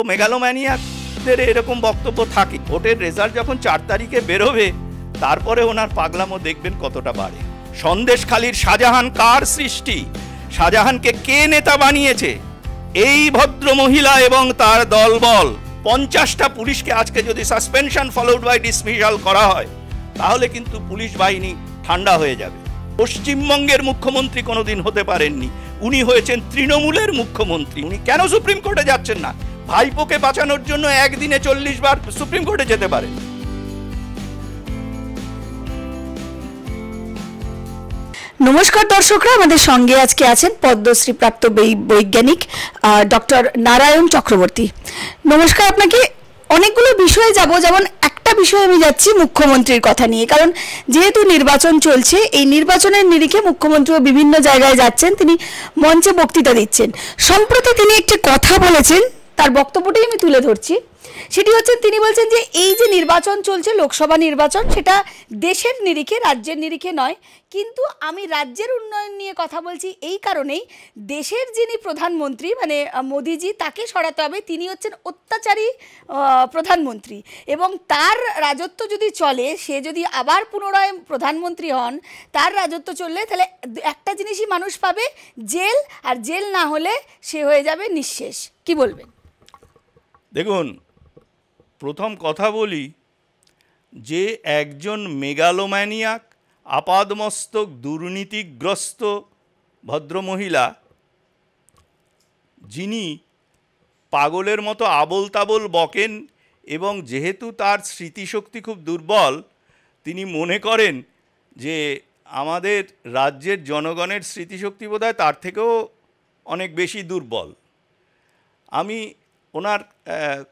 মেগালোম্যানিয়াকদের এরকম বক্তব্য থাকে। ভোটের রেজাল্ট যখন 4 তারিখে বেরোবে তারপরে ওনার পাগলামো দেখবেন কতটা বাড়ে। সন্দেশখালীর শাহজাহান কার সৃষ্টি? শাহজাহানকে কে নেতা বানিয়েছে? এই ভদ্র মহিলা এবং তার দলবল। 50টা পুলিশকে আজকে যদি সাসপেনশন ফলোড বাই ডিসমিসাল করা হয় তাহলে কিন্তু পুলিশ বাহিনী ঠান্ডা হয়ে যাবে। পশ্চিমবঙ্গের মুখ্যমন্ত্রী কোনোদিন হতে পারেননি, উনি হয়েছেন তৃণমূলের মুখ্যমন্ত্রী। উনি কেন সুপ্রিম কোর্টে যাচ্ছেন না? ভাইপোকে বাঁচানোর জন্য একদিনে 40 বার সুপ্রিম কোর্টে যেতে পারেন। নমস্কার দর্শকরা, আমাদের সঙ্গে আজকে আছেন পদ্মশ্রী প্রাপ্ত বৈজ্ঞানিক ডক্টর নারায়ণ চক্রবর্তী। নমস্কার আপনাকে। অনেকগুলো বিষয়ে যাব, যেমন একটা বিষয়ে আমি যাচ্ছি মুখ্যমন্ত্রীর কথা নিয়ে, কারণ যেহেতু নির্বাচন চলছে, এই নির্বাচনের নিরিখে মুখ্যমন্ত্রীও বিভিন্ন জায়গায় যাচ্ছেন, তিনি মঞ্চে বক্তৃতা দিচ্ছেন। সম্প্রতি তিনি একটি কথা বলেছেন, তার বক্তব্যটাই আমি তুলে ধরছি। সেটি হচ্ছে, তিনি বলছেন যে এই যে নির্বাচন চলছে, লোকসভা নির্বাচন, সেটা দেশের নিরিখে, রাজ্যের নিরিখে নয়, কিন্তু আমি রাজ্যের উন্নয়ন নিয়ে কথা বলছি এই কারণেই, দেশের যিনি প্রধানমন্ত্রী মানে মোদিজি, তাকে সরাতে হবে। তিনি হচ্ছেন অত্যাচারী প্রধানমন্ত্রী, এবং তার রাজত্ব যদি চলে, সে যদি আবার পুনরায় প্রধানমন্ত্রী হন, তার রাজত্ব চললে তাহলে একটা জিনিসই মানুষ পাবে, জেল, আর জেল না হলে সে হয়ে যাবে নিঃশেষ। কি বলবেন? দেখুন, প্রথম কথা বলি যে একজন মেগালোম্যানিয়াক, আপাদমস্তক দুর্নীতিগ্রস্ত ভদ্রমহিলা, যিনি পাগলের মতো আবোল তাবোল বকেন, এবং যেহেতু তার স্মৃতিশক্তি খুব দুর্বল, তিনি মনে করেন যে আমাদের রাজ্যের জনগণের স্মৃতিশক্তি বোধহয় তার থেকেও অনেক বেশি দুর্বল। আমি ওনার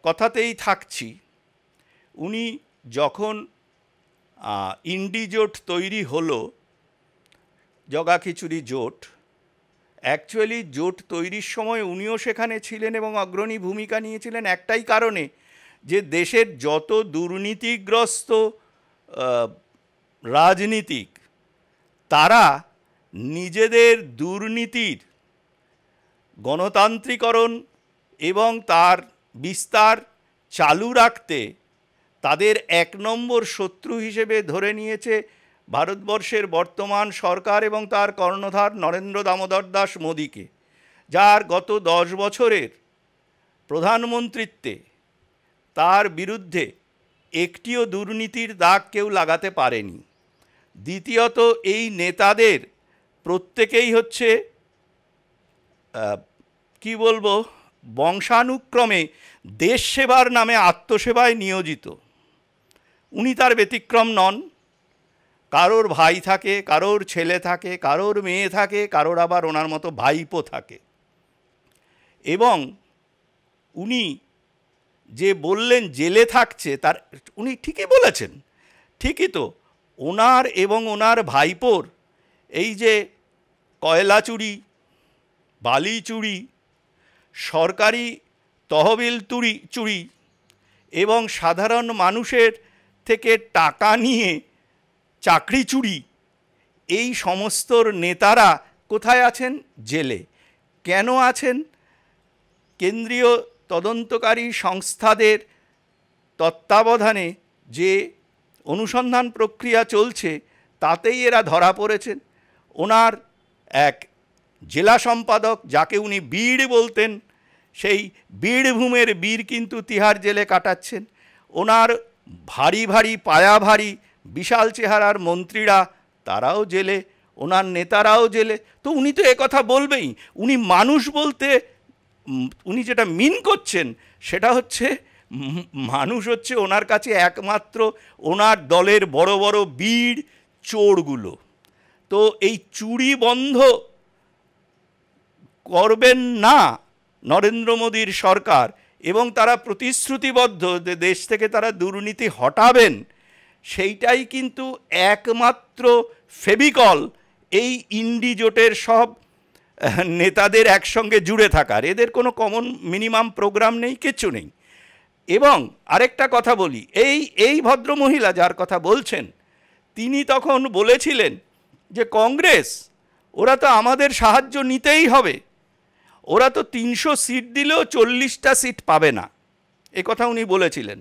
কথাতেই থাকছি। উনি যখন ইন্ডি জোট তৈরি হলো, জগা খিচুড়ি জোট, অ্যাকচুয়ালি জোট তৈরির সময় উনিও সেখানে ছিলেন এবং অগ্রণী ভূমিকা নিয়েছিলেন একটাই কারণে, যে দেশের যত দুর্নীতিগ্রস্ত রাজনীতিক, তারা নিজেদের দুর্নীতির গণতান্ত্রিকরণ এবং তার বিস্তার চালু রাখতে তাদের 1 নম্বর শত্রু হিসেবে ধরে নিয়েছে ভারতবর্ষের বর্তমান সরকার এবং তার কর্ণধার নরেন্দ্র দামোদর দাস মোদীকে, যার গত 10 বছরের প্রধানমন্ত্রীত্বে তার বিরুদ্ধে একটিও দুর্নীতির দাগ কেউ লাগাতে পারেনি। দ্বিতীয়ত, এই নেতাদের প্রত্যেকেই হচ্ছে কি বলবো, বংশানুক্রমে দেশ সেবার নামে আত্মসেবায় নিয়োজিত। উনি তার ব্যতিক্রম নন। কারোর ভাই থাকে, কারোর ছেলে থাকে, কারোর মেয়ে থাকে, কারোর আবার ওনার মতো ভাইপো থাকে। এবং উনি যে বললেন জেলে থাকছে, তার উনি ঠিকই বলেছেন, ঠিকই তো। ওনার এবং ওনার ভাইপোর এই যে কয়লা চুরি, বালি চুরি, সরকারি তহবিল চুরি এবং সাধারণ মানুষের থেকে টাকা নিয়ে চাকরি চুরি, এই সমস্ত নেতারা কোথায় আছেন? জেলে। কেন আছেন? কেন্দ্রীয় তদন্তকারী সংস্থাদের তত্ত্বাবধানে যে অনুসন্ধান প্রক্রিয়া চলছে তাতেই এরা ধরা পড়েছেন। ওনার এক জেলা সম্পাদক, যাকে উনি বীর বলতেন, সেই বীরভূমের বীর কিন্তু তিহার জেলে কাটাচ্ছেন। ওনার ভারী ভারী পায়া ভারী বিশাল চেহারার মন্ত্রীরা, তারাও জেলে, ওনার নেতারাও জেলে। তো উনি তো একথা বলবেই। উনি মানুষ বলতে উনি যেটা মিন করছেন সেটা হচ্ছে, মানুষ হচ্ছে ওনার কাছে একমাত্র ওনার দলের বড় বড় বীর চোরগুলো। তো এই চুরি বন্ধ করবেন না নরেন্দ্র মোদীর সরকার, এবং তারা প্রতিশ্রুতিবদ্ধ যে দেশ থেকে তারা দুর্নীতি হটাবেন, সেইটাই কিন্তু একমাত্র ফেভিকল এই ইন্ডি জোটের সব নেতাদের একসঙ্গে জুড়ে থাকার। এদের কোনো কমন মিনিমাম প্রোগ্রাম নেই, কিচ্ছু নেই। এবং আরেকটা কথা বলি, এই ভদ্রমহিলা যার কথা বলছেন, তিনি তখন বলেছিলেন যে কংগ্রেস, ওরা তো আমাদের সাহায্য নিতেই হবে, ওরা তো 300 সিট দিলেও 40টা সিট পাবে না। কথা উনি বলেছিলেন।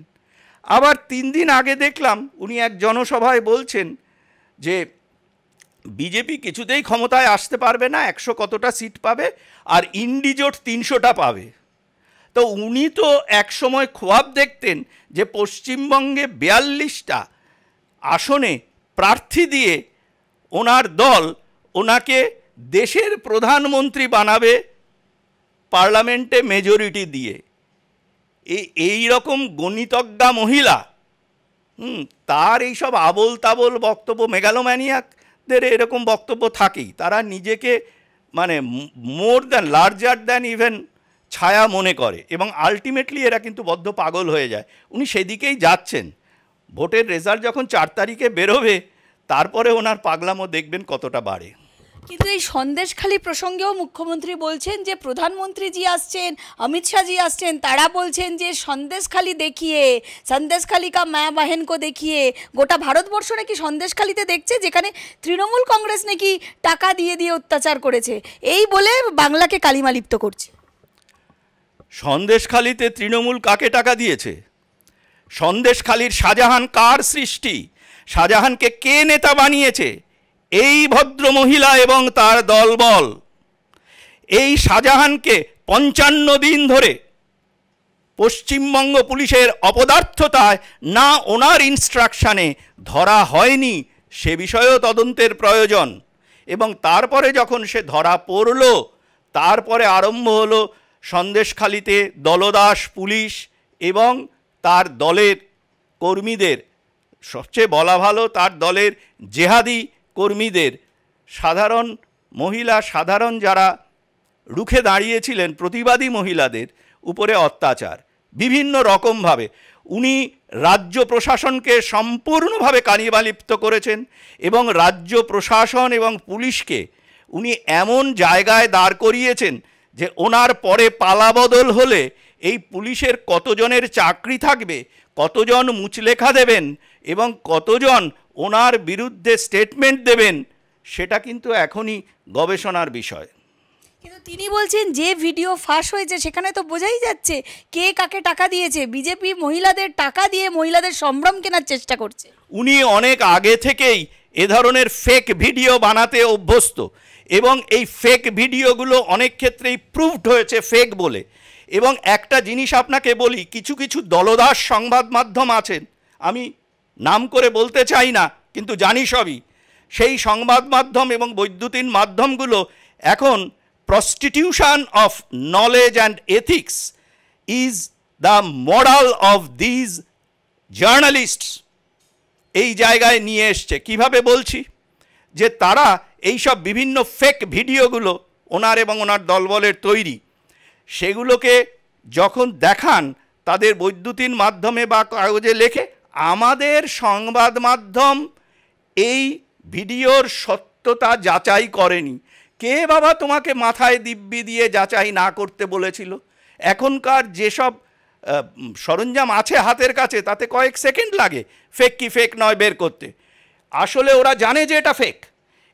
আবার 3 দিন আগে দেখলাম উনি এক জনসভায় বলছেন যে বিজেপি কিছুতেই ক্ষমতায় আসতে পারবে না, 100 কতটা সিট পাবে, আর ইন্ডিজোট 300টা পাবে। তো উনি তো একসময় খোয়াব দেখতেন যে পশ্চিমবঙ্গে 42টা আসনে প্রার্থী দিয়ে ওনার দল ওনাকে দেশের প্রধানমন্ত্রী বানাবে পার্লামেন্টে মেজরিটি দিয়ে। এই রকম গণিতজ্ঞা মহিলা, তার এইসব আবোল তাবোল বক্তব্য, মেগালোম্যানিয়াকদের এরকম বক্তব্য থাকেই। তারা নিজেকে মানে more than, larger than even ছায়া মনে করে, এবং আলটিমেটলি এরা কিন্তু বদ্ধ পাগল হয়ে যায়। উনি সেদিকেই যাচ্ছেন। ভোটের রেজাল্ট যখন 4 তারিখে বেরোবে, তারপরে ওনার পাগলামো দেখবেন কতটা বাড়ে। কিন্তু এই সন্দেশখালি প্রসঙ্গেও মুখ্যমন্ত্রী বলছেন যে প্রধানমন্ত্রীজি আসছেন, অমিত শাহজি আসছেন, তারা বলছেন যে সন্দেশখালি দেখিয়ে, সন্দেশখালি কা মা বাহেনকে দেখিয়ে গোটা ভারতবর্ষ নাকি সন্দেশখালিতে দেখছে, যেখানে তৃণমূল কংগ্রেস নাকি টাকা দিয়ে দিয়ে অত্যাচার করেছে, এই বলে বাংলাকে কালিমালিপ্ত করছে। সন্দেশখালিতে তৃণমূল কাকে টাকা দিয়েছে? সন্দেশখালির শাহজাহান কার সৃষ্টি? শাহজাহানকে কে নেতা বানিয়েছে? এই ভদ্র মহিলা এবং তার দলবল। এই শাহজাহানকে 55 দিন ধরে পশ্চিমবঙ্গ পুলিশের অপদার্থতায় না ওনার ইনস্ট্রাকশানে ধরা হয়নি, সে বিষয়েও তদন্তের প্রয়োজন। এবং তারপরে যখন সে ধরা পড়ল, তারপরে আরম্ভ হলো সন্দেশখালিতে দলদাস পুলিশ এবং তার দলের কর্মীদের, সবচেয়ে বলা ভালো তার দলের জেহাদি কর্মীদের, সাধারণ মহিলা, সাধারণ যারা রুখে দাঁড়িয়েছিলেন প্রতিবাদী মহিলাদের উপরে অত্যাচার বিভিন্ন রকমভাবে। উনি রাজ্য প্রশাসনকে সম্পূর্ণভাবে কালিমালিপ্ত করেছেন, এবং রাজ্য প্রশাসন এবং পুলিশকে উনি এমন জায়গায় দাঁড় করিয়েছেন যে ওনার পরে পালাবদল হলে এই পুলিশের কতজনের চাকরি থাকবে, কতজন মুচলেখা দেবেন এবং কতজন ওনার বিরুদ্ধে স্টেটমেন্ট দেবেন, সেটা কিন্তু এখনই গবেষণার বিষয়। কিন্তু তিনি বলছেন যে ভিডিও ফাঁস হয়েছে সেখানে তো বোঝাই যাচ্ছে কে কাকে টাকা দিয়েছে। বিজেপি মহিলাদের টাকা দিয়ে মহিলাদের সম্ভ্রম কেনার চেষ্টা করছে। উনি অনেক আগে থেকেই এ ধরনের ফেক ভিডিও বানাতে অভ্যস্ত, এবং এই ফেক ভিডিওগুলো অনেক ক্ষেত্রেই প্রুভড হয়েছে ফেক বলে। এবং একটা জিনিস আপনাকে বলি, কিছু কিছু দলদাস সংবাদ মাধ্যম আছেন, আমি নাম করে বলতে চাই না কিন্তু জানি সবই, সেই সংবাদ মাধ্যম এবং বৈদ্যুতিন মাধ্যমগুলো এখন prostitution of knowledge and ethics is the moral of these journalists এই জায়গায় নিয়ে এসছে। কিভাবে বলছি? যে তারা এইসব বিভিন্ন ফেক ভিডিওগুলো ওনার এবং ওনার দলবলের তৈরি, সেগুলোকে যখন দেখান তাদের বৈদ্যুতিন মাধ্যমে বা কাগজে লেখে, আমাদের সংবাদ মাধ্যম এই ভিডিওর সত্যতা যাচাই করেনি। কে বাবা তোমাকে মাথায় দিব্যি দিয়ে যাচাই না করতে বলেছিল? এখনকার যেসব সরঞ্জাম আছে হাতের কাছে, তাতে কয়েক সেকেন্ড লাগে ফেক কি ফেক নয় বের করতে। আসলে ওরা জানে যে এটা ফেক,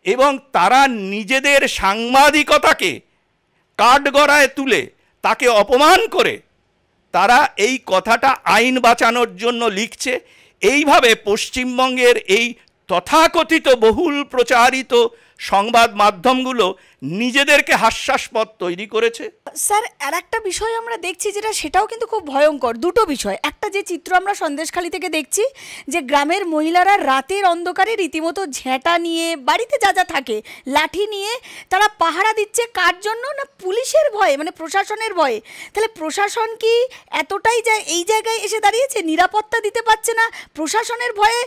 এবং তারা নিজেদের সাংবাদিকতাকে কাঠগড়ায় তুলে তাকে অপমান করে তারা এই কথাটা আইন বাঁচানোর জন্য লিখছে। এইভাবে পশ্চিমবঙ্গের এই তথাকথিত বহুল প্রচারিত সংবাদ মাধ্যমগুলো নিজেদেরকে হাস্যাস্পদ তৈরি করেছে। স্যার, আর একটা বিষয় আমরা দেখছি যেটা, সেটাও কিন্তু খুব ভয়ঙ্কর। দুটো বিষয়। একটা যে চিত্র আমরা সন্দেশখালি থেকে দেখছি, যে গ্রামের মহিলারা রাতের অন্ধকারে রীতিমতো ঝেঁটা নিয়ে, বাড়িতে যা যা থাকে, লাঠি নিয়ে তারা পাহারা দিচ্ছে। কার জন্য? না পুলিশের ভয়ে, মানে প্রশাসনের ভয়ে। তাহলে প্রশাসন কি এতটাই এই জায়গায় এসে দাঁড়িয়েছে, নিরাপত্তা দিতে পারছে না প্রশাসনের ভয়ে,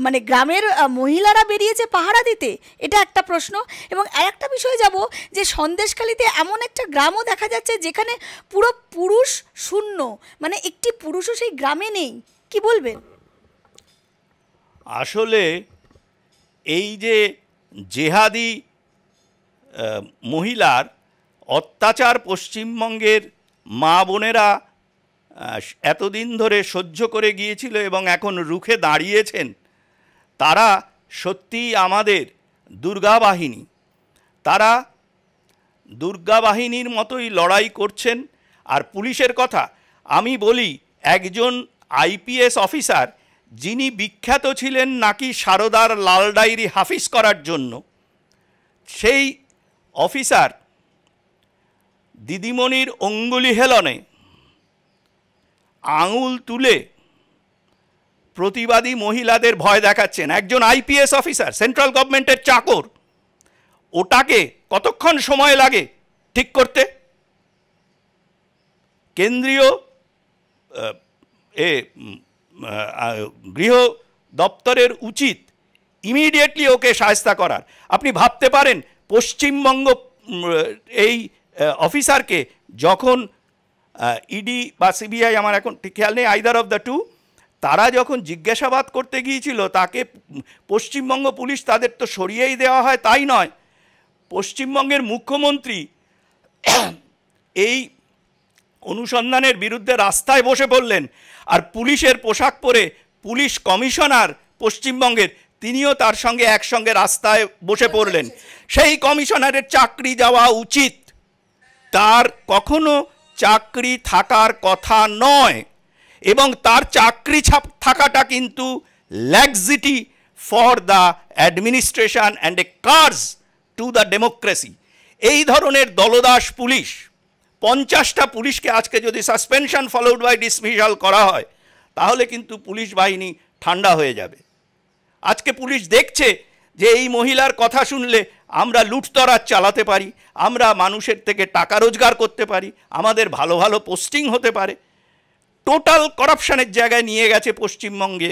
মানে গ্রামের মহিলারা বেরিয়েছে পাহারা দিতে? এটা একটা প্রশ্ন। এবং আর একটা বিষয় যাব, যে সন্দেশখালিতে এমন একটা গ্রামও দেখা যাচ্ছে যেখানে পুরো পুরুষ শূন্য, মানে একটি পুরুষও সেই গ্রামে নেই। কি বলবেন? আসলে এই যে জেহাদি মহিলার অত্যাচার পশ্চিমবঙ্গের মা বোনেরা এতদিন ধরে সহ্য করে গিয়েছিল এবং এখন রুখে দাঁড়িয়েছেন, তারা সত্যিই আমাদের দুর্গা বাহিনী। তারা দুর্গা বাহিনীর মতোই লড়াই করছেন। আর পুলিশের কথা আমি বলি, একজন আইপিএস অফিসার যিনি বিখ্যাত ছিলেন নাকি সারদার লাল ডায়েরি হাফিজ করার জন্য, সেই অফিসার দিদিমণির অঙ্গুলি হেলনে আঙুল তুলে প্রতিবাদী মহিলাদের ভয় দেখাচ্ছেন। একজন আইপিএস অফিসার, সেন্ট্রাল গভর্নমেন্টের চাকর, ওটাকে কতক্ষণ সময় লাগে ঠিক করতে? কেন্দ্রীয় গৃহ দপ্তরের উচিত ইমিডিয়েটলি ওকে শায়েস্তা করার। আপনি ভাবতে পারেন পশ্চিমবঙ্গ এই অফিসারকে যখন ইডি বা সিবিআই, আমার এখন ঠিক খেয়াল নেই, আইদার অফ দ্য টু, তারা যখন জিজ্ঞাসাবাদ করতে গিয়েছিল তাকে পশ্চিমবঙ্গ পুলিশ তাদের তো সরিয়েই দেওয়া হয় তাই নয়, পশ্চিমবঙ্গের মুখ্যমন্ত্রী এই অনুসন্ধানের বিরুদ্ধে রাস্তায় বসে পড়লেন, আর পুলিশের পোশাক পরে পুলিশ কমিশনার পশ্চিমবঙ্গের তিনিও তার সঙ্গে একসঙ্গে রাস্তায় বসে পড়লেন। সেই কমিশনারের চাকরি যাওয়া উচিত, তার কখনো চাকরি থাকার কথা নয়, এবং তার চাকরি থাকাটা কিন্তু laxity for the administration and a curse to the democracy. এই ধরনের দলদাস পুলিশ, 50টা পুলিশকে আজকে যদি সাসপেনশন ফলোড বাই ডিসমিসাল করা হয় তাহলে কিন্তু পুলিশ বাহিনী ঠান্ডা হয়ে যাবে। আজকে পুলিশ দেখছে যে এই মহিলার কথা শুনলে আমরা লুটতরাজ চালাতে পারি, আমরা মানুষের থেকে টাকা রোজগার করতে পারি, আমাদের ভালো ভালো পোস্টিং হতে পারে। টোটাল করাপশনের জায়গায় নিয়ে গেছে পশ্চিমবঙ্গে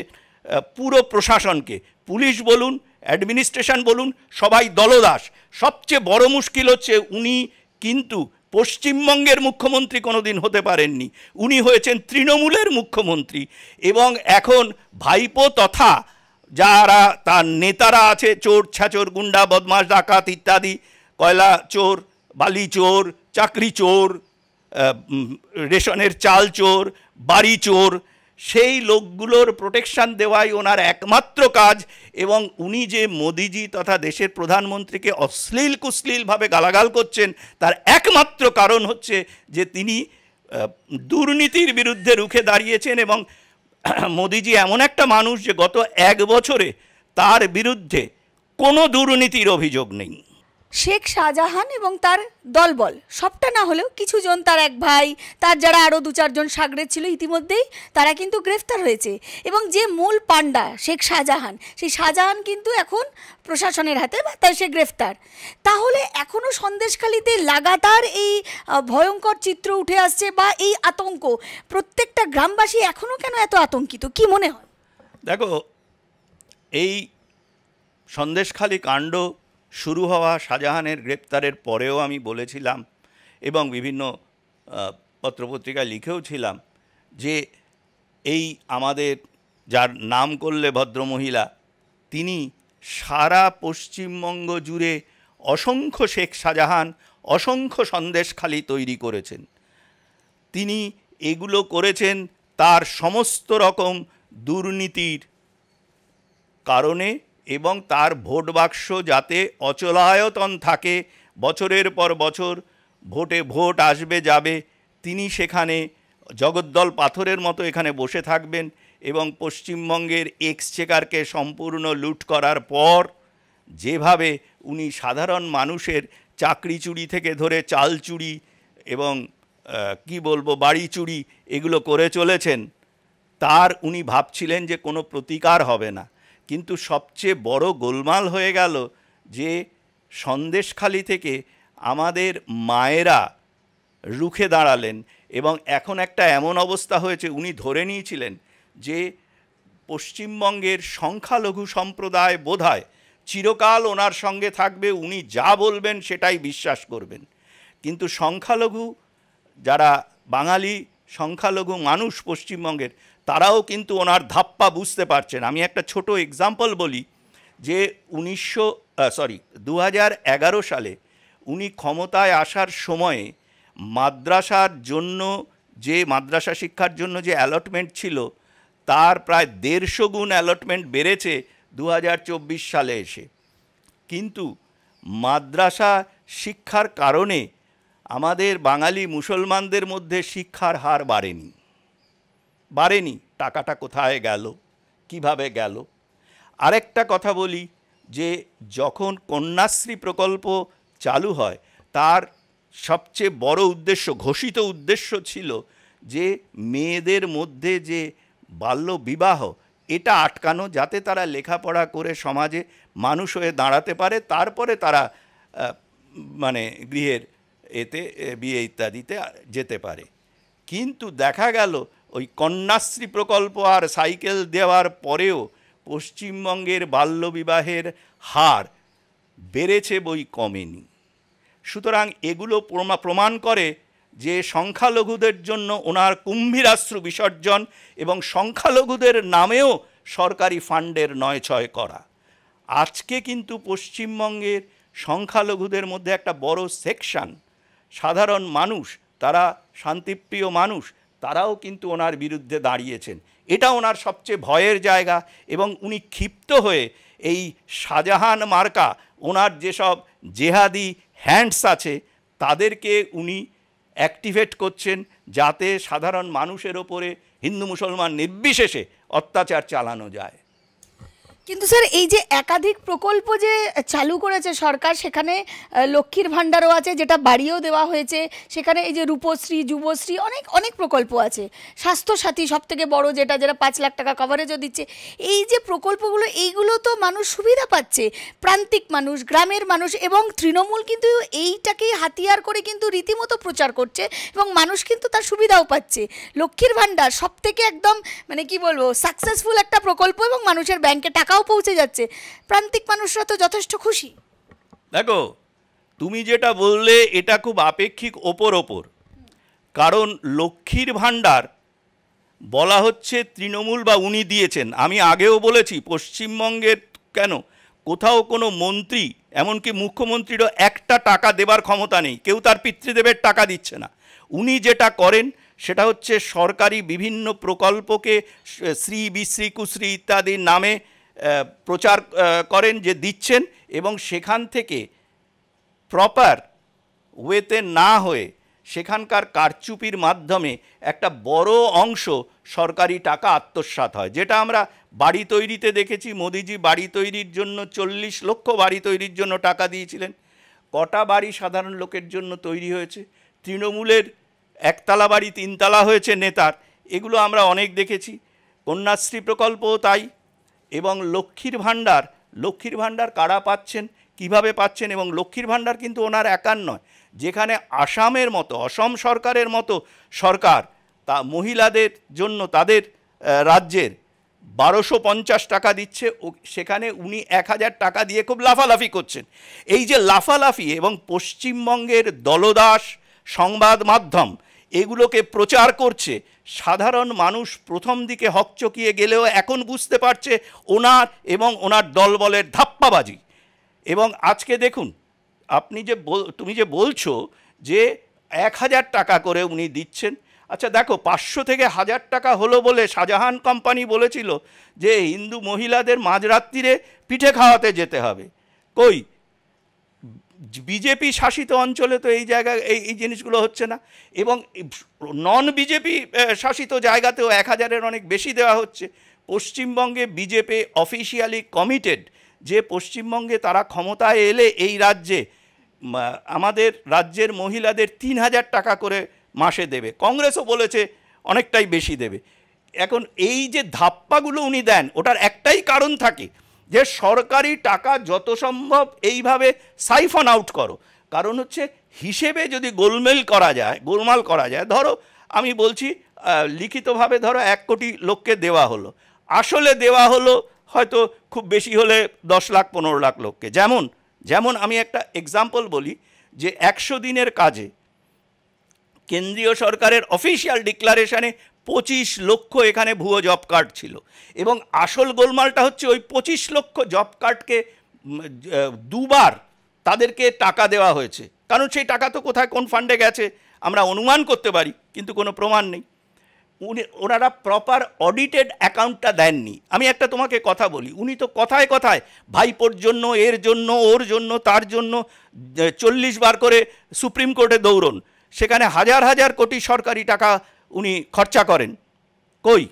পুরো প্রশাসনকে। পুলিশ বলুন, অ্যাডমিনিস্ট্রেশন বলুন, সবাই দলদাস। সবচেয়ে বড় মুশকিল হচ্ছে উনি কিন্তু পশ্চিমবঙ্গের মুখ্যমন্ত্রী কোনোদিন হতে পারেননি, উনি হয়েছেন তৃণমূলের মুখ্যমন্ত্রী, এবং এখন ভাইপো তথা যারা তার নেতারা আছে, চোর ছাচোর গুন্ডা বদমাশ ডাকাত ইত্যাদি, কয়লা চোর, বালি চোর, চাকরি চোর, রেশনের চাল চোর, বাড়ি চোর, সেই লোকগুলোর প্রোটেকশন দেওয়াই ওনার একমাত্র কাজ। এবং উনি যে মোদিজি তথা দেশের প্রধানমন্ত্রীকে অশ্লীল কুশ্লীলভাবে গালাগাল করছেন তার একমাত্র কারণ হচ্ছে যে তিনি দুর্নীতির বিরুদ্ধে রুখে দাঁড়িয়েছেন, এবং মোদিজি এমন একটা মানুষ যে গত 1 বছরে তার বিরুদ্ধে কোনো দুর্নীতির অভিযোগ নেই। শেখ শাহজাহান এবং তার দলবল, সবটা না হলেও কিছুজন, তার এক ভাই, তার যারা আরও 2-4 জন সাগরেদ ছিল ইতিমধ্যেই, তারা কিন্তু গ্রেফতার হয়েছে। এবং যে মূল পাণ্ডা শেখ শাহজাহান, সেই শাহজাহান কিন্তু এখন প্রশাসনের হাতে, বা তাই সে গ্রেফতার। তাহলে এখনও সন্দেশখালিতে লাগাতার এই ভয়ঙ্কর চিত্র উঠে আসছে, বা এই আতঙ্ক, প্রত্যেকটা গ্রামবাসী এখনও কেন এত আতঙ্কিত, কি মনে হয়? দেখো, এই সন্দেশখালি কাণ্ড শুরু হওয়া, শাহজাহানের গ্রেপ্তারের পরেও আমি বলেছিলাম এবং বিভিন্ন পত্রপত্রিকায় লিখেও ছিলাম যে এই আমাদের যার নাম করলে ভদ্রমহিলা, তিনি সারা পশ্চিমবঙ্গ জুড়ে অসংখ্য শেখ শাহজাহান, অসংখ্য সন্দেশখালি তৈরি করেছেন। তিনি এগুলো করেছেন তার সমস্ত রকম দুর্নীতির কারণে, এবং তার ভোট বাক্স যাতে অচলায়তন থাকে, বছরের পর বছর ভোটে ভোট আসবে যাবে, তিনি সেখানে জগদ্দল পাথরের মতো এখানে বসে থাকবেন, এবং পশ্চিমবঙ্গের এক্সচেকারকে সম্পূর্ণ লুট করার পর যেভাবে উনি সাধারণ মানুষের চাকরি চুরি থেকে ধরে চাল চুরি এবং কি বলবো বাড়ি চুরি এগুলো করে চলেছেন, তার উনি ভাবছিলেন যে কোনো প্রতিকার হবে না। কিন্তু সবচেয়ে বড় গোলমাল হয়ে গেল যে সন্দেশখালি থেকে আমাদের মায়েরা রুখে দাঁড়ালেন, এবং এখন একটা এমন অবস্থা হয়েছে, উনি ধরে নিয়েছিলেন যে পশ্চিমবঙ্গের সংখ্যালঘু সম্প্রদায় বোধহয় চিরকাল ওনার সঙ্গে থাকবে, উনি যা বলবেন সেটাই বিশ্বাস করবেন। কিন্তু সংখ্যালঘু যারা বাঙালি সংখ্যালঘু মানুষ পশ্চিমবঙ্গের, তারাও কিন্তু ওনার ধাপ্পা বুঝতে পারছেন। আমি একটা ছোট এক্সাম্পল বলি যে 2011 সালে উনি ক্ষমতায় আসার সময়ে মাদ্রাসার জন্য যে মাদ্রাসা শিক্ষার জন্য যে অ্যালটমেন্ট ছিল তার প্রায় 150 গুণ অ্যালটমেন্ট বেড়েছে 2024 সালে এসে। কিন্তু মাদ্রাসা শিক্ষার কারণে আমাদের বাঙালি মুসলমানদের মধ্যে শিক্ষার হার বাড়েনি। বাড়েনি, টাকাটা কোথায় গেল, কিভাবে গেল? আরেকটা কথা বলি, যে যখন কন্যাশ্রী প্রকল্প চালু হয় তার সবচেয়ে বড় উদ্দেশ্য, ঘোষিত উদ্দেশ্য ছিল যে মেয়েদের মধ্যে যে বাল্যবিবাহ এটা আটকানো, যাতে তারা লেখাপড়া করে সমাজে মানুষ হয়ে দাঁড়াতে পারে, তারপরে তারা মানে গৃহের এতে বিয়ে ইত্যাদিতে যেতে পারে। কিন্তু দেখা গেল ওই কন্যাশ্রী প্রকল্প আর সাইকেল দেওয়ার পরেও পশ্চিমবঙ্গের বাল্যবিবাহের হার বেড়েছে, বই কমেনি। সুতরাং এগুলো প্রমাণ করে যে সংখ্যালঘুদের জন্য ওনার কুম্ভীরাশ্রু বিসর্জন এবং সংখ্যালঘুদের নামেও সরকারি ফান্ডের নয়ছয় করা। আজকে কিন্তু পশ্চিমবঙ্গের সংখ্যালঘুদের মধ্যে একটা বড় সেকশন, সাধারণ মানুষ, তারা শান্তিপ্রিয় মানুষ, তারাও কিন্তু ওনার বিরুদ্ধে দাঁড়িয়েছেন। এটা ওনার সবচেয়ে ভয়ের জায়গা। এবং উনি ক্ষিপ্ত হয়ে এই শাহজাহান মার্কা ওনার যেসব জেহাদি হ্যান্ডস আছে তাদেরকে উনি অ্যাক্টিভেট করছেন, যাতে সাধারণ মানুষের ওপরে হিন্দু মুসলমান নির্বিশেষে অত্যাচার চালানো যায়। কিন্তু স্যার এই যে একাধিক প্রকল্প যে চালু করেছে সরকার, সেখানে লক্ষ্মীর ভাণ্ডারও আছে, যেটা বাড়িয়েও দেওয়া হয়েছে, সেখানে এই যে রূপশ্রী, যুবশ্রী, অনেক অনেক প্রকল্প আছে, স্বাস্থ্যসাথী সবথেকে বড় যেটা 5 লাখ টাকা কভারেজও দিচ্ছে। এই যে প্রকল্পগুলো, এইগুলো তো মানুষ সুবিধা পাচ্ছে, প্রান্তিক মানুষ, গ্রামের মানুষ, এবং তৃণমূল কিন্তু এইটাকেই হাতিয়ার করে কিন্তু রীতিমতো প্রচার করছে এবং মানুষ কিন্তু তার সুবিধাও পাচ্ছে। লক্ষ্মীর ভাণ্ডার সবথেকে একদম মানে কি বলবো সাকসেসফুল একটা প্রকল্প এবং মানুষের ব্যাংকে টাকা পৌঁছে যাচ্ছে, প্রান্তিক মানুষরা তো যথেষ্ট খুশি। দেখো, তুমি যেটা বললে এটা খুব আপেক্ষিক ওপর কারণ লক্ষ্মীর ভাণ্ডার বলা হচ্ছে তৃণমূল বা উনি দিয়েছেন। আমি আগেও বলেছি পশ্চিমবঙ্গের কেন কোথাও কোনো মন্ত্রী, এমনকি মুখ্যমন্ত্রীরও একটা টাকা দেবার ক্ষমতা নেই, কেউ তার পিতৃদেবের টাকা দিচ্ছে না। উনি যেটা করেন সেটা হচ্ছে সরকারি বিভিন্ন প্রকল্পকে শ্রী বিশ্রী কুশ্রী ইত্যাদির নামে প্রচার করেন যে দিচ্ছেন, এবং সেখান থেকে প্রপার ওয়েতে না হয়ে সেখানকার কারচুপির মাধ্যমে একটা বড় অংশ সরকারি টাকা আত্মসাৎ হয়, যেটা আমরা বাড়ি তৈরিতে দেখেছি। মোদিজি বাড়ি তৈরির জন্য 40 লক্ষ বাড়ি তৈরির জন্য টাকা দিয়েছিলেন। কটা বাড়ি সাধারণ লোকের জন্য তৈরি হয়েছে? তৃণমূলের একতলা বাড়ি 3 তলা হয়েছে নেতার, এগুলো আমরা অনেক দেখেছি। কন্যাশ্রী প্রকল্পও তাই। এবং লক্ষ্মীর ভাণ্ডার কারা পাচ্ছেন, কিভাবে পাচ্ছেন? এবং লক্ষ্মীর ভাণ্ডার কিন্তু ওনার একার নয়, যেখানে আসামের মতো, অসম সরকারের মতো সরকার তা মহিলাদের জন্য তাদের রাজ্যের 1250 টাকা দিচ্ছে, সেখানে উনি 1000 টাকা দিয়ে খুব লাফালাফি করছেন। এই যে লাফালাফি এবং পশ্চিমবঙ্গের দলদাস সংবাদ মাধ্যম এগুলোকে প্রচার করছে, সাধারণ মানুষ প্রথম দিকে হকচকিয়ে গেলেও এখন বুঝতে পারছে ওনার এবং ওনার দলবলের ধাপ্পাবাজি। এবং আজকে দেখুন, তুমি যে বলছো যে 1000 টাকা করে উনি দিচ্ছেন, আচ্ছা দেখো 500 থেকে 1000 টাকা হলো বলে শাহজাহান কোম্পানি বলেছিল যে হিন্দু মহিলাদের মাঝরাত্রিরে পিঠে খাওয়াতে যেতে হবে। কই, বিজেপি শাসিত অঞ্চলে তো এই জায়গায় এই জিনিসগুলো হচ্ছে না, এবং নন বিজেপি শাসিত জায়গাতেও 1000-এর অনেক বেশি দেওয়া হচ্ছে। পশ্চিমবঙ্গে বিজেপি অফিসিয়ালি কমিটেড যে পশ্চিমবঙ্গে তারা ক্ষমতায় এলে এই রাজ্যে আমাদের রাজ্যের মহিলাদের 3000 টাকা করে মাসে দেবে। কংগ্রেসও বলেছে অনেকটাই বেশি দেবে। এখন এই যে ধাপ্পাগুলো উনি দেন, ওটার একটাই কারণ থাকে যে সরকারি টাকা যত সম্ভব এইভাবে সাইফন আউট করো। কারণ হচ্ছে হিসেবে যদি গোলমাল করা যায়, ধরো আমি বলছি লিখিতভাবে ধরো 1 কোটি লোককে দেওয়া হলো, আসলে দেওয়া হলো হয়তো খুব বেশি হলে 10 লাখ 15 লাখ লোককে। যেমন আমি একটা এক্সাম্পল বলি যে 100 দিনের কাজে কেন্দ্রীয় সরকারের অফিসিয়াল ডিক্লারেশনে 25 লক্ষ এখানে ভুয়ো জব কার্ড ছিল, এবং আসল গোলমালটা হচ্ছে ওই 25 লক্ষ জব কার্ডকে দুবার তাদেরকে টাকা দেওয়া হয়েছে। কারণ সেই টাকা তো কোথায় কোন ফান্ডে গেছে আমরা অনুমান করতে পারি, কিন্তু কোনো প্রমাণ নেই। ওনারা প্রপার অডিটেড অ্যাকাউন্টটা দেননি। আমি একটা তোমাকে কথা বলি, উনি তো কথায় কথায় ভাইপোর জন্য, এর জন্য, ওর জন্য, তার জন্য 40 বার করে সুপ্রিম কোর্টে দৌড়ন, সেখানে হাজার হাজার কোটি সরকারি টাকা উনি খরচা করেন। কই?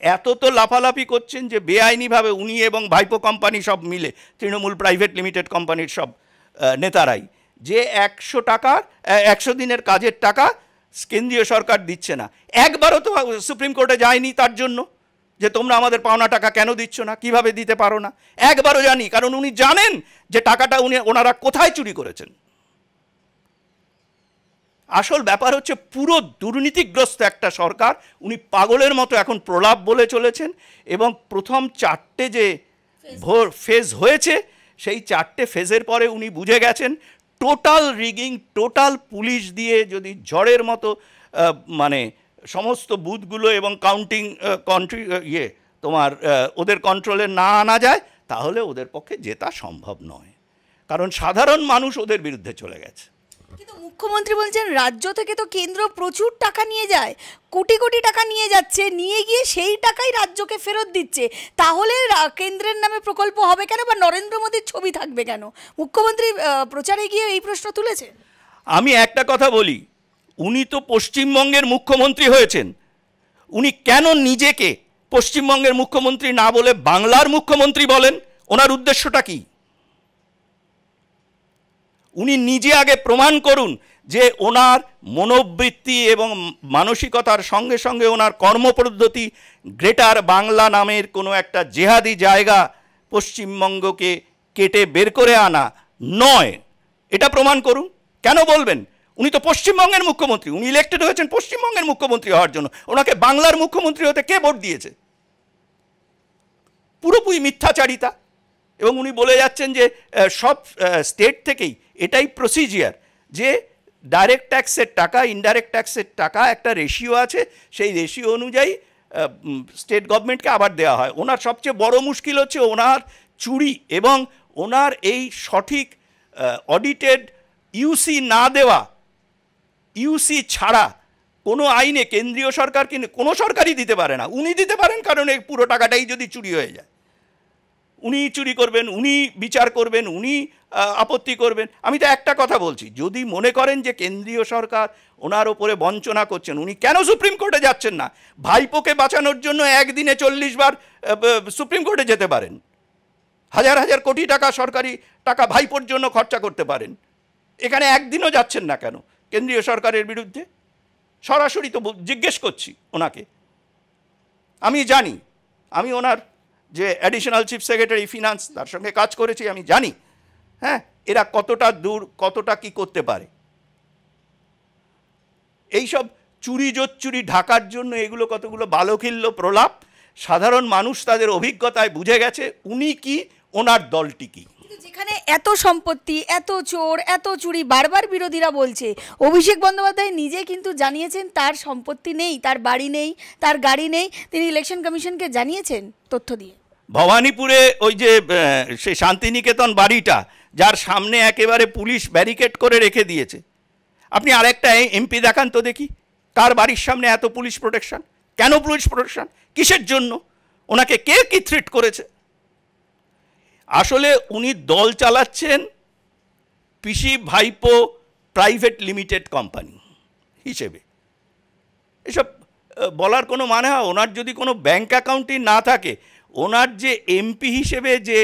এত তো লাফালাফি করছেন যে বেআইনিভাবে উনি এবং ভাইপো কোম্পানি সব মিলে, তৃণমূল প্রাইভেট লিমিটেড কোম্পানির সব নেতারাই, যে 100 দিনের কাজের টাকা কেন্দ্রীয় সরকার দিচ্ছে না। একবারও তো সুপ্রিম কোর্টে যায়নি তার জন্য যে তোমরা আমাদের পাওনা টাকা কেন দিচ্ছ না, কিভাবে দিতে পারো না, একবারও জানি। কারণ উনি জানেন যে টাকাটা ওনারা কোথায় চুরি করেছেন। আসল ব্যাপার হচ্ছে পুরো দুর্নীতিগ্রস্ত একটা সরকার। উনি পাগলের মতো এখন প্রলাপ বলে চলেছেন, এবং প্রথম 4টে যে ফেজ হয়েছে সেই 4টে ফেজের পরে উনি বুঝে গেছেন টোটাল রিগিং, টোটাল পুলিশ দিয়ে যদি ঝড়ের মতো মানে সমস্ত বুথগুলো এবং কাউন্টিং তোমার ওদের কন্ট্রোলে না আনা যায়, তাহলে ওদের পক্ষে জেতা সম্ভব নয়, কারণ সাধারণ মানুষ ওদের বিরুদ্ধে চলে গেছে। কিন্তু মুখ্যমন্ত্রী বলছেন রাজ্য থেকে তো কেন্দ্র প্রচুর টাকা নিয়ে যায়, কোটি কোটি টাকা নিয়ে যাচ্ছে, নিয়ে গিয়ে সেই টাকাই রাজ্যকে ফেরত দিচ্ছে। তাহলে কেন্দ্রের নামে প্রকল্প হবে কেন, বা নরেন্দ্র মোদীর ছবি থাকবে কেন? মুখ্যমন্ত্রী প্রচারে গিয়ে এই প্রশ্ন তুলেছেন। আমি একটা কথা বলি, উনি তো পশ্চিমবঙ্গের মুখ্যমন্ত্রী হয়েছেন, উনি কেন নিজেকে পশ্চিমবঙ্গের মুখ্যমন্ত্রী না বলে বাংলার মুখ্যমন্ত্রী বলেন? ওনার উদ্দেশ্যটা কি? উনি নিজে আগে প্রমাণ করুন যে ওনার মনোবৃত্তি এবং মানসিকতার সঙ্গে সঙ্গে ওনার কর্মপদ্ধতি গ্রেটার বাংলা নামের কোনো একটা জেহাদি জায়গা পশ্চিমবঙ্গকে কেটে বের করে আনা নয়, এটা প্রমাণ করুন। কেন বলবেন? উনি তো পশ্চিমবঙ্গের মুখ্যমন্ত্রী, উনি ইলেক্টেড হয়েছেন পশ্চিমবঙ্গের মুখ্যমন্ত্রী হওয়ার জন্য। ওনাকে বাংলার মুখ্যমন্ত্রী হতে কে ভোট দিয়েছে? পুরোপুরি মিথ্যাচারিতা। এবং উনি বলে যাচ্ছেন যে সব স্টেট থেকেই এটাই প্রসিজিয়ার, যে ডাইরেক্ট ট্যাক্সের টাকা, ইনডাইরেক্ট ট্যাক্সের টাকা একটা রেশিও আছে, সেই রেশিও অনুযায়ী স্টেট গভর্নমেন্টকে আবার দেওয়া হয়। ওনার সবচেয়ে বড় মুশকিল হচ্ছে ওনার চুরি এবং ওনার এই সঠিক অডিটেড ইউসি না দেওয়া। ইউসি ছাড়া কোনো আইনে কেন্দ্রীয় সরকার কিন্তু কোনো সরকারই দিতে পারে না, উনি দিতে পারেন, কারণ এই পুরো টাকাটাই যদি চুরি হয়ে যায় উনি চুরি করবেন, উনি বিচার করবেন, উনি আপত্তি করবেন। আমি তো একটা কথা বলছি, যদি মনে করেন যে কেন্দ্রীয় সরকার ওনার ওপরে বঞ্চনা করছেন, উনি কেন সুপ্রিম কোর্টে যাচ্ছেন না? ভাইপোকে বাঁচানোর জন্য একদিনে 40 বার সুপ্রিম কোর্টে যেতে পারেন, হাজার হাজার কোটি টাকা সরকারি টাকা ভাইপোর জন্য খরচা করতে পারেন। এখানে একদিনও যাচ্ছেন না কেন কেন্দ্রীয় সরকারের বিরুদ্ধে? সরাসরি তো জিজ্ঞেস করছি ওনাকে। আমি জানি, আমি ওনার যে অ্যাডিশনাল চিফ সেক্রেটারি ফিনান্স, তার সঙ্গে কাজ করেছি, আমি জানি হ্যাঁ এরা কতটা দূর, কতটা কি করতে পারে। এইসব চুরি জোচ্চুরি ঢাকার জন্য এগুলো কতগুলো বালখিল্য প্রলাপ। সাধারণ মানুষ তাদের অভিজ্ঞতায় বুঝে গেছে উনি কি, ওনার দলটি কি। যেখানে এত সম্পত্তি, এত চোর, এত চুরি বারবার বিরোধীরা বলছে, অভিষেক বন্দ্যোপাধ্যায় নিজে কিন্তু জানিয়েছেন তার সম্পত্তি নেই, তার বাড়ি নেই, তার গাড়ি নেই। তিনি ইলেকশন কমিশনকে জানিয়েছেন তথ্য দিয়ে। ভবানীপুরে ওই যে সে শান্তিনিকেতন বাড়িটা, যার সামনে একেবারে পুলিশ ব্যারিকেড করে রেখে দিয়েছে, আপনি আরেকটা এমপি দেখান তো দেখি কার বাড়ির সামনে এত পুলিশ প্রোটেকশন। কেন পুলিশ প্রোটেকশন? কিসের জন্য? ওনাকে কে কি থ্রেট করেছে? আসলে উনি দল চালাচ্ছেন পিসি ভাইপো প্রাইভেট লিমিটেড কোম্পানি হিসেবে। এসব বলার কোনো মানে হয়? ওনার যদি কোনো ব্যাংক অ্যাকাউন্টই না থাকে, ওনার যে এমপি হিসেবে যে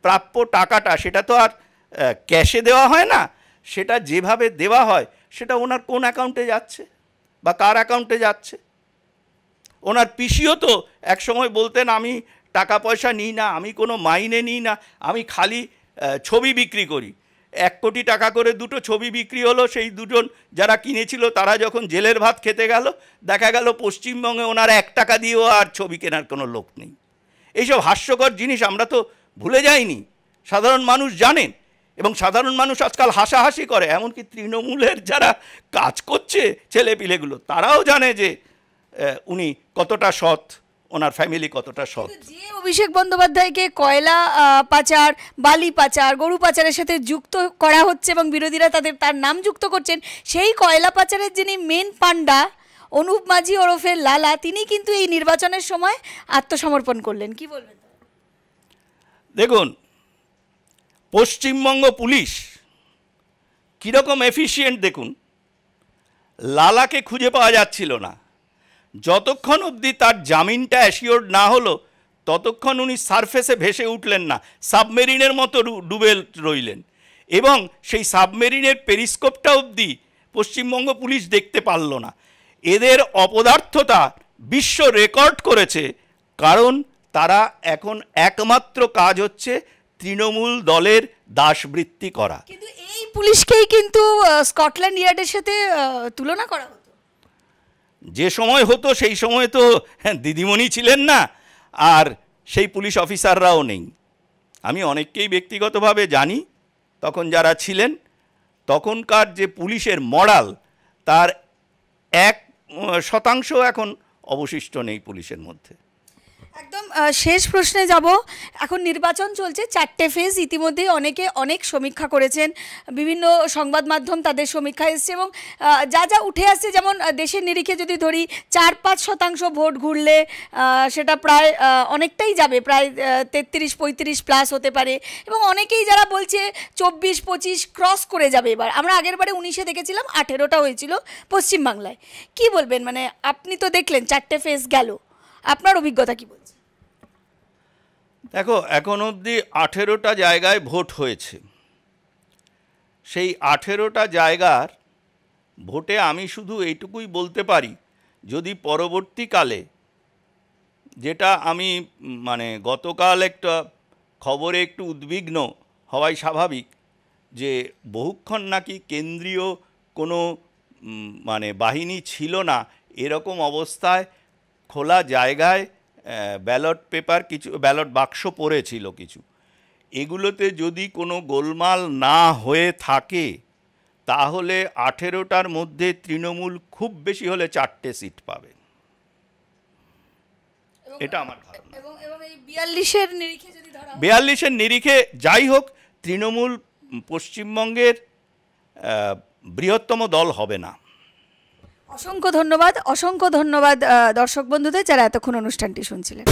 প্রাপ্য টাকাটা, সেটা তো আর ক্যাশে দেওয়া হয় না, সেটা যেভাবে দেওয়া হয় সেটা ওনার কোন অ্যাকাউন্টে যাচ্ছে বা কার অ্যাকাউন্টে যাচ্ছে? ওনার পিসিও তো এক সময় বলতেন আমি টাকা পয়সা নিই না, আমি কোনো মাইনে নিই না, আমি খালি ছবি বিক্রি করি। 1 কোটি টাকা করে 2টো ছবি বিক্রি হলো, সেই দুজন যারা কিনেছিল তারা যখন জেলের ভাত খেতে গেল, দেখা গেল পশ্চিমবঙ্গে ওনার 1 টাকা দিয়েও আর ছবি কেনার কোনো লোক নেই। এইসব হাস্যকর জিনিস আমরা তো ভুলে যাইনি, সাধারণ মানুষ জানেন, এবং সাধারণ মানুষ আজকাল হাসাহাসি করে। এমনকি তৃণমূলের যারা কাজ করছে ছেলেপিলেগুলো, তারাও জানে যে উনি কতটা সৎ, ওনার ফ্যামিলি কতটা সৎ। যে অভিষেক বন্দ্যোপাধ্যায়কে কয়লা পাচার, বালি পাচার, গরু পাচারের সাথে যুক্ত করা হচ্ছে এবং বিরোধীরা তার নাম যুক্ত করছেন, সেই কয়লা পাচারের যিনি মেন পান্ডা অনুপ মাঝি ওরফে লালা, তিনি কিন্তু এই নির্বাচনের সময় আত্মসমর্পণ করলেন। কি বলবেন? দেখুন, পশ্চিমবঙ্গ পুলিশ কীরকম এফিশিয়েন্ট দেখুন। লালাকে খুঁজে পাওয়া যাচ্ছিল না, যতক্ষণ অবধি তার জামিনটা অ্যাসিওর্ড না হলো ততক্ষণ উনি সারফেসে ভেসে উঠলেন না, সাবমেরিনের মতো ডুবে রইলেন। এবং সেই সাবমেরিনের পেরিস্কোপটা অবধি পশ্চিমবঙ্গ পুলিশ দেখতে পারল না। এদের অপদার্থতা বিশ্ব রেকর্ড করেছে, কারণ তারা এখন একমাত্র কাজ হচ্ছে তৃণমূল দলের দাসবৃত্তি করা। কিন্তু এই পুলিশকেই কিন্তু স্কটল্যান্ড ইয়ার্ডের সাথে তুলনা করা হতো। যে সময় হতো সেই সময় তো দিদিমণি ছিলেন না, আর সেই পুলিশ অফিসাররাও নেই। আমি অনেককেই ব্যক্তিগতভাবে জানি, তখন যারা ছিলেন, তখনকার যে পুলিশের মরাল তার 1% এখন অবশিষ্ট নেই পুলিশের মধ্যে। একদম শেষ প্রশ্নে যাব। এখন নির্বাচন চলছে, 4টে ফেজ, ইতিমধ্যেই অনেকে অনেক সমীক্ষা করেছেন, বিভিন্ন সংবাদ মাধ্যম তাদের সমীক্ষা এসছে, এবং যা যা উঠে আসছে, যেমন দেশের নিরিখে যদি ধরি 4-5% ভোট ঘুরলে সেটা প্রায় অনেকটাই যাবে, প্রায় 33-35 প্লাস হতে পারে, এবং অনেকেই যারা বলছে 24-25 ক্রস করে যাবে এবার। আমরা আগের বারে 19-এ দেখেছিলাম, 18টা হয়েছিল পশ্চিমবাংলায়। কি বলবেন, মানে আপনি তো দেখলেন 4টে ফেজ গেল, আপনার অভিজ্ঞতা কি বলছে? দেখো, এখন অবধি 18টা জায়গায় ভোট হয়েছে। সেই 18টা জায়গার ভোটে আমি শুধু এইটুকুই বলতে পারি, যদি পরবর্তীকালে, যেটা আমি মানে গতকাল একটা খবরে একটু উদ্বিগ্ন হওয়াই স্বাভাবিক, যে বহুক্ষণ নাকি কেন্দ্রীয় কোনো মানে বাহিনী ছিল না, এরকম অবস্থায় খোলা জায়গায় ব্যালট পেপার, কিছু ব্যালট বাক্স পড়েছিল কিছু, এগুলোতে যদি কোনো গোলমাল না হয়ে থাকে তাহলে 18টার মধ্যে তৃণমূল খুব বেশি হলে 4টে সিট পাবে, এটা আমার ধারণা। এবং এই 42-এর নিরিখে যদি ধরা হয়, 42-এর নিরিখে যাই হোক, তৃণমূল পশ্চিমবঙ্গের বৃহত্তম দল হবে না। অসংখ্য ধন্যবাদ দর্শক বন্ধুদের যারা এতক্ষণ অনুষ্ঠানটি শুনছিলেন।